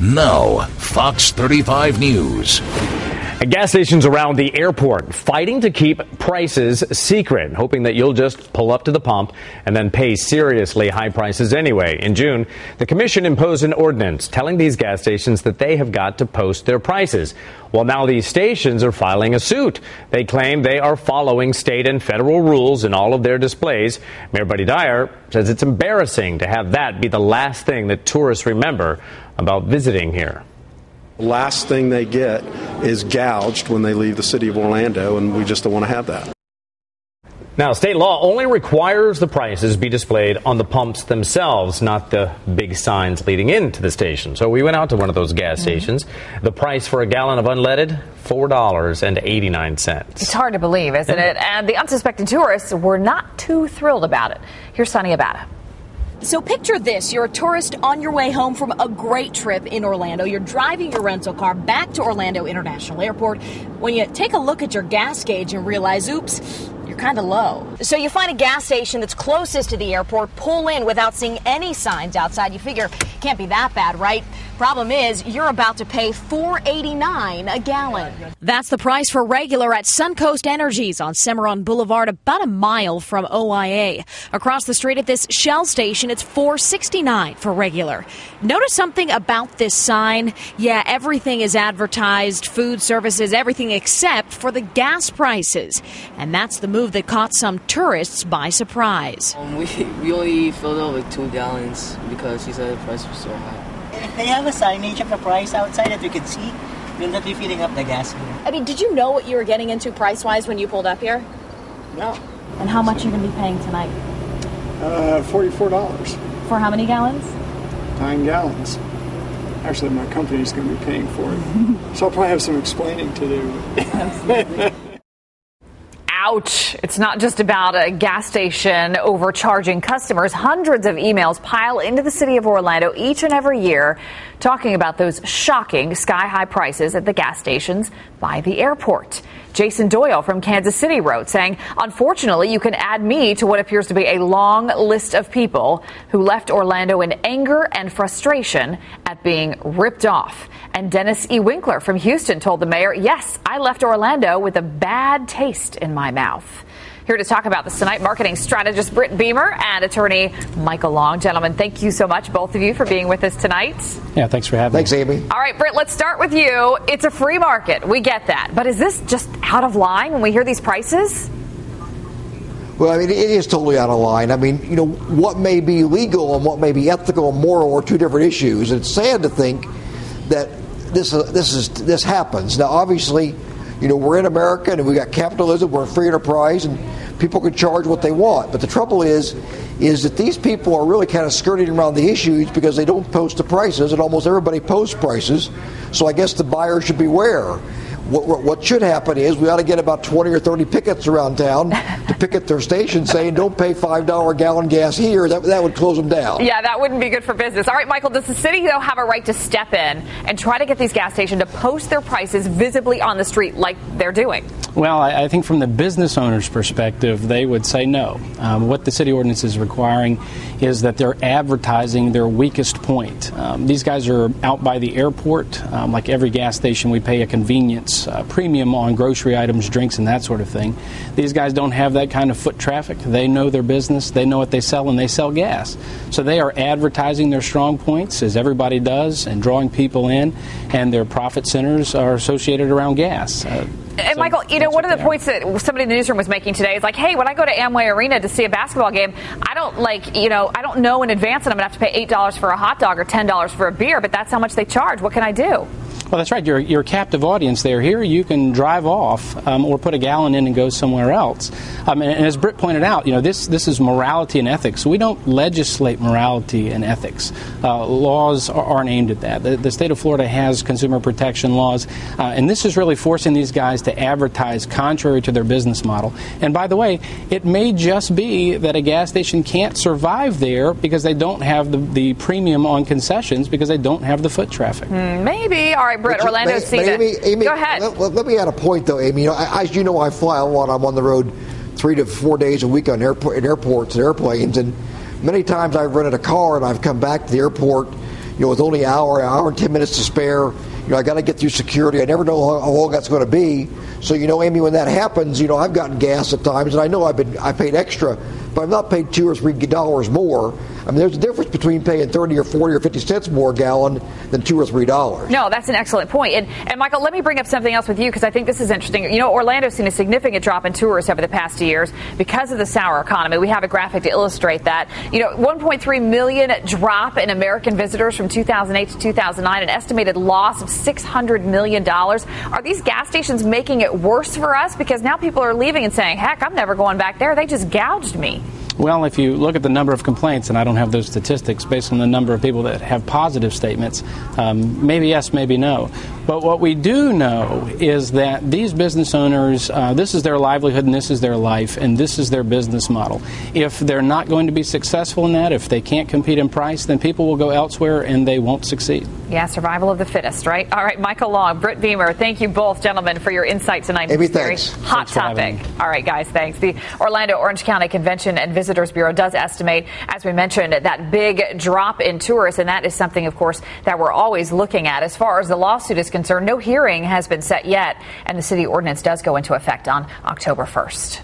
Now, Fox 35 News. Gas stations around the airport fighting to keep prices secret, hoping that you'll just pull up to the pump and then pay seriously high prices anyway. In June, the commission imposed an ordinance telling these gas stations that they have got to post their prices. Well, now these stations are filing a suit. They claim they are following state and federal rules in all of their displays. Mayor Buddy Dyer says it's embarrassing to have that be the last thing that tourists remember about visiting here. Last thing they get is gouged when they leave the city of Orlando, and we just don't want to have that. Now, state law only requires the prices be displayed on the pumps themselves, not the big signs leading into the station. So we went out to one of those gas stations. The price for a gallon of unleaded, $4.89. It's hard to believe, isn't it? And the unsuspecting tourists were not too thrilled about it. Here's Sunny Abata. So picture this. You're a tourist on your way home from a great trip in Orlando. You're driving your rental car back to Orlando International Airport when you take a look at your gas gauge and realize, oops, you're kind of low. So you find a gas station that's closest to the airport, pull in without seeing any signs outside. You figure, can't be that bad, right? Problem is, you're about to pay $4.89 a gallon. That's the price for regular at Suncoast Energies on Cimarron Boulevard, about a mile from OIA. Across the street at this Shell station, it's $4.69 for regular. Notice something about this sign? Yeah, everything is advertised, food services, everything except for the gas prices. And that's the move that caught some tourists by surprise. We only filled up with 2 gallons because he said the price was so high. If they have a signage of the price outside that we can see, we'll not be filling up the gas here. I mean, did you know what you were getting into price-wise when you pulled up here? No. And how much are you going to be paying tonight? $44. For how many gallons? 9 gallons. Actually, my company's going to be paying for it. So I'll probably have some explaining to do. Absolutely. Ouch. It's not just about a gas station overcharging customers. Hundreds of emails pile into the city of Orlando each and every year talking about those shocking sky-high prices at the gas stations by the airport. Jason Doyle from Kansas City wrote, saying, unfortunately, you can add me to what appears to be a long list of people who left Orlando in anger and frustration at being ripped off. And Dennis E. Winkler from Houston told the mayor, yes, I left Orlando with a bad taste in my mouth. Here to talk about this tonight, marketing strategist Britt Beamer and attorney Michael Long. Gentlemen, thank you so much, both of you, for being with us tonight. Yeah, thanks for having me. Thanks, Amy. All right, Britt, let's start with you. It's a free market. We get that. But is this just out of line when we hear these prices? Well, I mean, it is totally out of line. I mean, you know, what may be legal and what may be ethical and moral are two different issues. It's sad to think that this happens. Now, obviously, you know, we're in America and we got capitalism, we're a free enterprise, and people can charge what they want. But the trouble is that these people are really kind of skirting around the issues because they don't post the prices, and almost everybody posts prices. So I guess the buyer should beware. What should happen is we ought to get about 20 or 30 pickets around town to picket their station saying don't pay $5 a gallon gas here. That would close them down. Yeah, that wouldn't be good for business. All right, Michael, does the city, though, have a right to step in and try to get these gas stations to post their prices visibly on the street like they're doing? Well, I think from the business owner's perspective, they would say no. What the city ordinance is requiring is that they're advertising their weakest point. These guys are out by the airport. Like every gas station, we pay a convenience premium on grocery items, drinks, and that sort of thing. These guys don't have that kind of foot traffic. They know their business. They know what they sell, and they sell gas. So they are advertising their strong points, as everybody does, and drawing people in, and their profit centers are associated around gas. And Michael, you know, one of the points that somebody in the newsroom was making today is like, hey, when I go to Amway Arena to see a basketball game, I don't know in advance that I'm going to have to pay $8 for a hot dog or $10 for a beer, but that's how much they charge. What can I do? Well, that's right. You're a captive audience there. Here you can drive off or put a gallon in and go somewhere else. And as Britt pointed out, you know, this is morality and ethics. We don't legislate morality and ethics. Laws aren't aimed at that. The state of Florida has consumer protection laws, and this is really forcing these guys to advertise contrary to their business model. And by the way, it may just be that a gas station can't survive there because they don't have the premium on concessions because they don't have the foot traffic. Maybe. All right, Britt, Orlando's seen it. Amy, go ahead. Let me add a point, though, Amy. You know, as you know, I fly a lot. I'm on the road 3 to 4 days a week on airports and airplanes, and many times I've rented a car and I've come back to the airport, with only an hour and 10 minutes to spare, I got to get through security. I never know how long that's going to be. So, Amy, when that happens, I've gotten gas at times, and I know I paid extra, but I've not paid $2 or $3 more. I mean, there's a difference between paying 30 or 40 or 50 cents more a gallon than $2 or $3. No, that's an excellent point. And Michael, let me bring up something else with you, because I think this is interesting. Orlando's seen a significant drop in tourists over the past 2 years because of the sour economy. We have a graphic to illustrate that. 1.3 million drop in American visitors from 2008 to 2009, an estimated loss of $600 million. Are these gas stations making it worse for us? Because now people are leaving and saying, heck, I'm never going back there. They just gouged me. Well, if you look at the number of complaints, and I don't have those statistics, based on the number of people that have positive statements, maybe yes, maybe no. But what we do know is that these business owners, this is their livelihood and this is their life and this is their business model. If they're not going to be successful in that, if they can't compete in price, then people will go elsewhere and they won't succeed. Yeah, survival of the fittest, right? All right, Michael Long, Britt Beamer, thank you both, gentlemen, for your insight tonight. Amy, thanks. Hot topic. All right, guys, thanks. The Orlando Orange County Convention and Visitors Bureau does estimate, as we mentioned, that big drop in tourists, and that is something, of course, that we're always looking at. As far as the lawsuit is concerned, no hearing has been set yet, and the city ordinance does go into effect on October 1st.